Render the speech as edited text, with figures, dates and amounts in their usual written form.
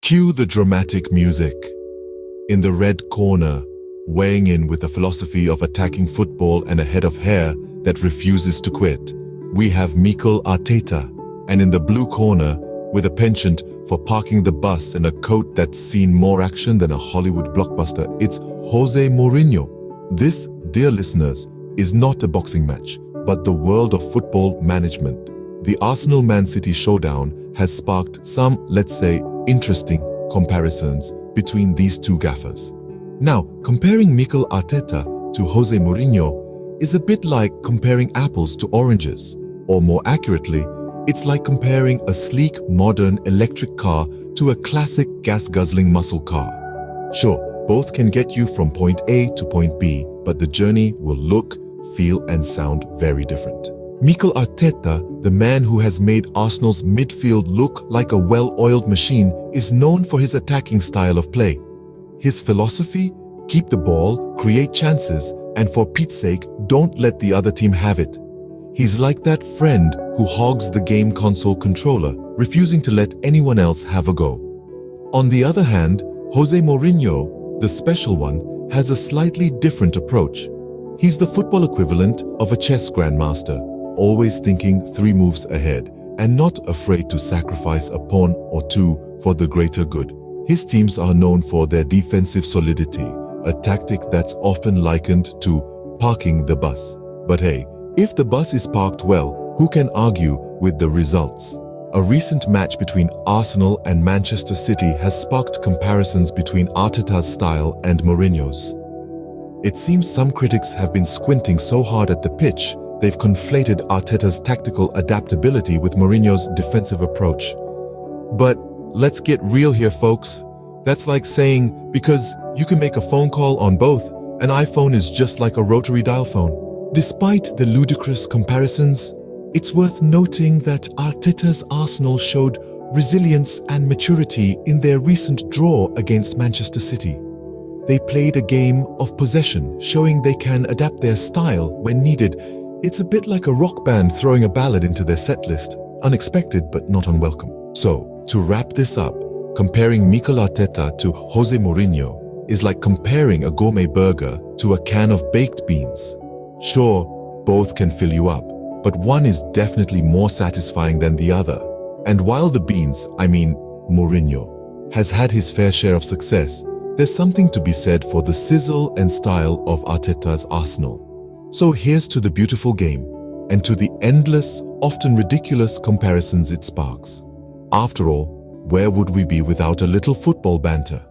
Cue the dramatic music. In the red corner, weighing in with a philosophy of attacking football and a head of hair that refuses to quit, we have Mikel Arteta. And in the blue corner, with a penchant for parking the bus and a coat that's seen more action than a Hollywood blockbuster, it's Jose Mourinho. This, dear listeners, is not a boxing match, but the world of football management. The Arsenal-Man City showdown has sparked some, let's say, interesting comparisons between these two gaffers. Now, comparing Mikel Arteta to Jose Mourinho is a bit like comparing apples to oranges, or more accurately, it's like comparing a sleek, modern electric car to a classic gas-guzzling muscle car. Sure, both can get you from point A to point B, but the journey will look, feel, and sound very different. Mikel Arteta, the man who has made Arsenal's midfield look like a well-oiled machine, is known for his attacking style of play. His philosophy? Keep the ball, create chances, and for Pete's sake, don't let the other team have it. He's like that friend who hogs the game console controller, refusing to let anyone else have a go. On the other hand, Jose Mourinho, the special one, has a slightly different approach. He's the football equivalent of a chess grandmaster, always thinking 3 moves ahead and not afraid to sacrifice a pawn or 2 for the greater good. His teams are known for their defensive solidity, a tactic that's often likened to parking the bus. But hey, if the bus is parked well, who can argue with the results? A recent match between Arsenal and Manchester City has sparked comparisons between Arteta's style and Mourinho's. It seems some critics have been squinting so hard at the pitch, they've conflated Arteta's tactical adaptability with Mourinho's defensive approach. But let's get real here, folks. That's like saying, because you can make a phone call on both, an iPhone is just like a rotary dial phone. Despite the ludicrous comparisons, it's worth noting that Arteta's Arsenal showed resilience and maturity in their recent draw against Manchester City. They played a game of possession, showing they can adapt their style when needed. It's a bit like a rock band throwing a ballad into their set list, unexpected but not unwelcome. So, to wrap this up, comparing Mikel Arteta to Jose Mourinho is like comparing a gourmet burger to a can of baked beans. Sure, both can fill you up, but one is definitely more satisfying than the other. And while the beans, Mourinho, has had his fair share of success, there's something to be said for the sizzle and style of Arteta's Arsenal. So here's to the beautiful game, and to the endless, often ridiculous comparisons it sparks. After all, where would we be without a little football banter?